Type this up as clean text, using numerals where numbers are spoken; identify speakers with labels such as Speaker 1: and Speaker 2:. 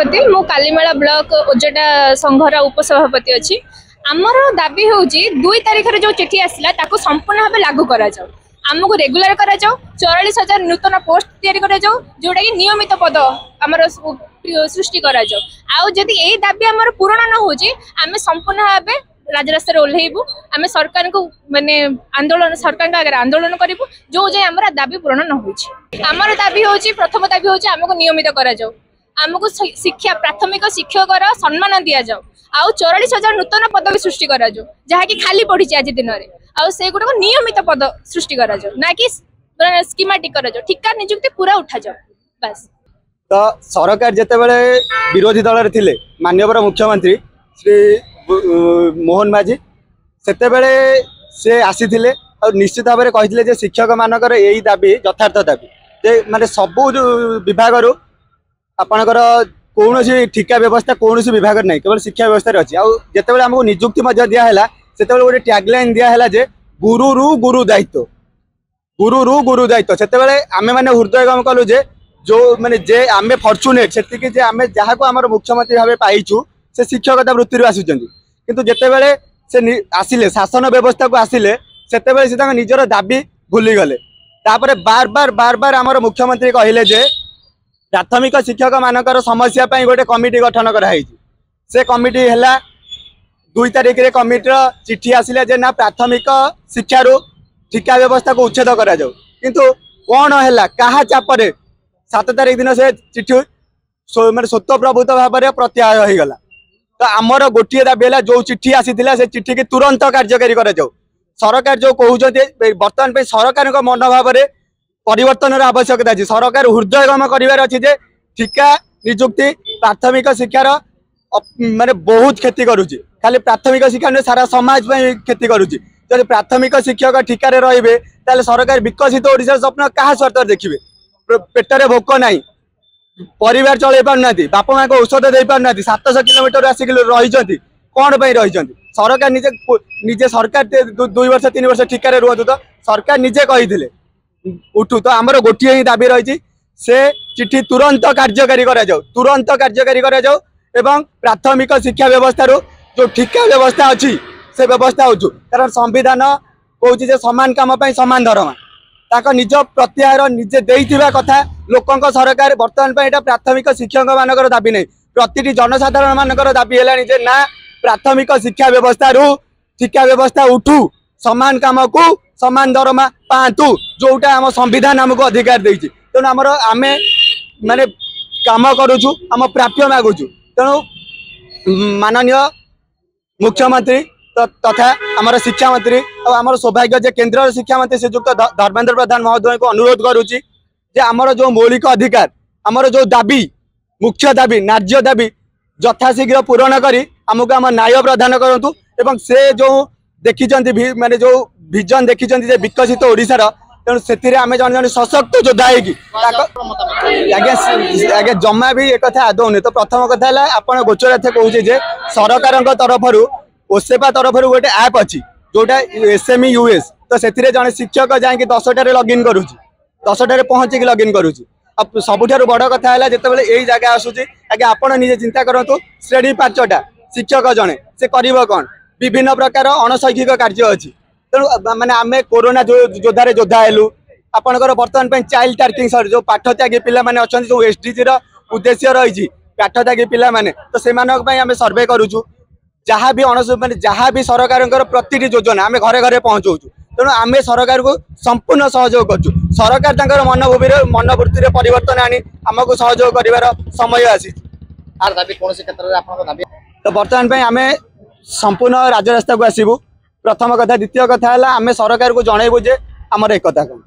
Speaker 1: सभापति मु कालीमेला ब्लॉक ओजटा संघर उपसभापति अच्छी आमर दाबी हूँ 2 तारिख जो चिठी आसला संपूर्ण भाव लागू करा जाओ आमको रेगुलर करा जाओ 44,000 नूतन पोस्ट तैयारी करा जाओ जोटा कि नियमित पद आमर सृष्टि करा जाओ आउ जदि यही दाबी आमर पूरण न हो आम संपूर्ण भाव राजरास्ता ओह्लैबू आम सरकार को माने आंदोलन सरकार आगे आंदोलन करूँ जो जाए आम दाबी पूरण न हो आमर दाबी हूँ प्रथम दाबी हूँ आमको नियमित करा जाओ आमको शिक्षा प्राथमिक शिक्षकर सम्मान दि जाओ आउ 44,000 नूतन पद भी सृष्टि करा जाओ जहाँकि खाली पड़ी आज दिन में आउ से गुड़ा नियमित पद सृष्टि करा जाओ ना कि स्कीमेटिक करा जाओ ठिका नियुक्ति पूरा उठा जाओ बस।
Speaker 2: तो सरकार जिते बड़े विरोधी दल थे माननीय मुख्यमंत्री श्री मोहन माझी से आसी और निश्चित भाव में कही शिक्षक मानकर यही दाबी यथार्थ दाबी माने सबू विभाग आपणकर कौन ठिका व्यवस्था कौन विभाग नहीं केवल शिक्षा व्यवस्था अच्छी आते आमको निजुक्ति दिहला से गोटे टैगलाइन दिहला जे गुरु रु गुरु दायित्व से आम मैंने हृदयगम कलु जे जो माने जे आम फर्चुनेट से आम जहाँ को आम मुख्यमंत्री भाव पाइचु से शिक्षकता वृत्ति आसुच्च किंतु जितेबाला से आसिले शासन व्यवस्था को आसिले से निजर दाबी भूलीगले बार बार आमर मुख्यमंत्री कहले जे प्राथमिक शिक्षक मानकर समस्या गोटे कमिटी गठन कराई से कमिटी है 2 तारिख रे कमिटी चिठी आसिले जे ना प्राथमिक शिक्षार ठिका व्यवस्था को उच्छेद करा जाऊ किंतु कौन है क्या चापरे 7 तारिख दिन से चिठी मैंने स्वतःप्रभूत भाव में प्रत्याहार हो गला। तो आमर गोटे दाबी है जो चिठी आसी से चिठी की तुरंत कार्यकारी करा जाऊ सरकार जो कहते बर्तमान सरकार मनोभाव में परिवर्तन आवश्यकता अच्छी सरकार हृदयगम करार अच्छी ठिका निजुक्ति प्राथमिक शिक्षार माने बहुत क्षति करुच्ची खाली प्राथमिक शिक्षा नुहे सारा समाज क्षति करुच्ची जब प्राथमिक शिक्षक ठिकार रे सरकार विकसित ओडिशा स्वप्न क्या स्वार्थ देखिए पेटरे भोक ना परिवार चल पारना बाप माँ को औषध दे पारना 700 किलोमीटर आसिक रही कौन रही सरकार निजे निजे सरकार 2 वर्ष 3 वर्ष ठिकार रुहतु तो सरकार निजे कही उठू तो आमर गोटे ही दाबी रही से चिठी तुरंत कार्यकारी करा जाऊ एवं प्राथमिक शिक्षा व्यवस्था जो ठिका व्यवस्था अच्छी से व्यवस्था हो कारण संविधान कहूँ समान काम समान दरमा ताक निज प्रत्याहार निजे देइथिबा कथा लोकंक सरकार बर्तमान यहाँ प्राथमिक शिक्षक मानकर दाबी नहीं प्रति जनसाधारण मानकर दाबी है ना प्राथमिक शिक्षा व्यवस्था ठिका व्यवस्था उठू समान काम को समान दरमा पातु जोटा आम संविधान आमको अधिकार देती तेणु आमर आमे माने काम करुचु आम प्राप्य मागुचु तेणु माननीय मुख्यमंत्री तथा आमर शिक्षा मंत्री और आमर सौभाग्य जे केंद्र शिक्षा मंत्री श्रीजुक्त धर्मेंद्र प्रधान महोदय को अनुरोध करुच्ची जे आमर जो मौलिक अधिकार आमर जो दाबी मुख्य दाबी न्याय्य दाबी यथाशीघ्र पूरण करी आमको आम न्याय प्रदान करूँ एवं से जो देखी माने जो विजन देखी विकसित ओडिशार तेणु से आम जन जन सशक्त योद्धा आगे जमा भी एक आदौ नहीं। तो प्रथम कथा है आप गोचर कहूँ सरकार तरफ ओसेपा तरफ गोटे ऐप अच्छी जोटा SME US तो से जन शिक्षक जाकि 10टार लॉगिन करुच्ची 10टार पहुँचिक लॉगिन करुच्ची अब सबुठार बड़ कथा है जितेबाला यही जगह आसूसी आगे आप निजे चिंता करूँ श्रेणी 5टा शिक्षक जड़े से कर कौन विभिन्न प्रकार अणशैक्षिक कार्य अच्छी तेणु माने आम कोरोना योद्धारे योद्धा हेलु आपंकर बर्तमान चाइल्ड टार्किंग सर जो पाठ त्यागी पिला माने अच्छा जो SDG उद्देश्य रही पाठ त्यागी पिला माने तो से आम सर्वे करुचु जहाँ भी माने जहाँ भी सरकार प्रति योजना आम घरे घरे पहुँचाऊ तेणु आम सरकार को संपूर्ण सहयोग करुँ सरकार मनोवृत्ति परिवर्तन आनी आमको सहयोग कर समय आसी तो बर्तमान आम संपूर्ण राजरास्ता को आसबू प्रथम कथा द्वितीय कथा है आम सरकार को जनइबू जे आमर एकता कौन।